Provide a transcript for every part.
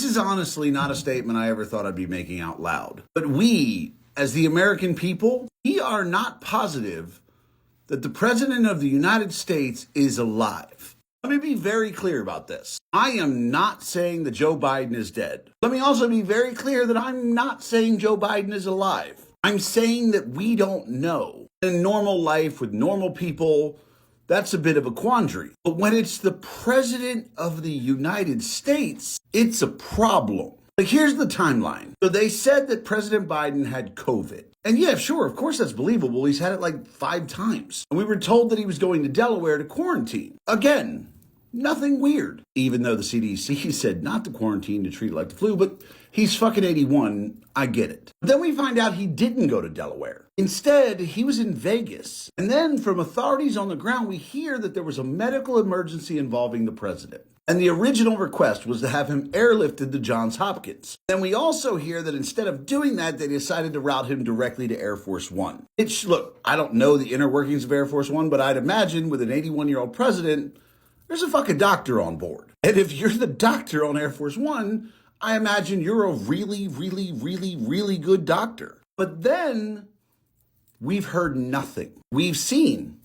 This is honestly not a statement I ever thought I'd be making out loud. But we, as the American people, we are not positive that the President of the United States is alive. Let me be very clear about this. I am not saying that Joe Biden is dead. Let me also be very clear that I'm not saying Joe Biden is alive. I'm saying that we don't know. In normal life with normal people, that's a bit of a quandary. But when it's the President of the United States, it's a problem. Like, here's the timeline. So they said that President Biden had COVID. And yeah, sure, of course that's believable. He's had it like 5 times. And we were told that he was going to Delaware to quarantine. Again, nothing weird. Even though the CDC said not to quarantine, to treat it like the flu, but he's fucking 81. I get it. But then we find out he didn't go to Delaware. Instead, he was in Vegas. And then from authorities on the ground, we hear that there was a medical emergency involving the president. And the original request was to have him airlifted to Johns Hopkins. Then we also hear that instead of doing that, they decided to route him directly to Air Force One. Which, look, I don't know the inner workings of Air Force One, but I'd imagine with an 81-year-old president, there's a fucking doctor on board. And if you're the doctor on Air Force One, I imagine you're a really, really, really, really good doctor. But then we've heard nothing. We've seen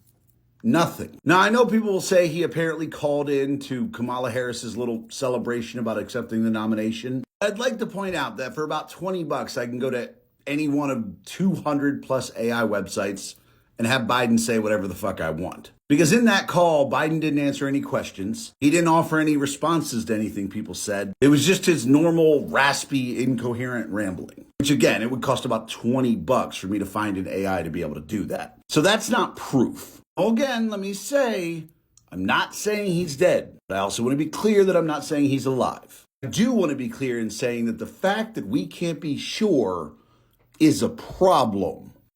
nothing. Now, I know people will say he apparently called in to Kamala Harris's little celebration about accepting the nomination. I'd like to point out that for about $20, I can go to any one of 200 plus AI websites and have Biden say whatever the fuck I want. Because in that call, Biden didn't answer any questions. He didn't offer any responses to anything people said. It was just his normal, raspy, incoherent rambling. Which again, it would cost about $20 for me to find an AI to be able to do that. So that's not proof. Again, let me say, I'm not saying he's dead. But I also want to be clear that I'm not saying he's alive. I do want to be clear in saying that the fact that we can't be sure is a problem.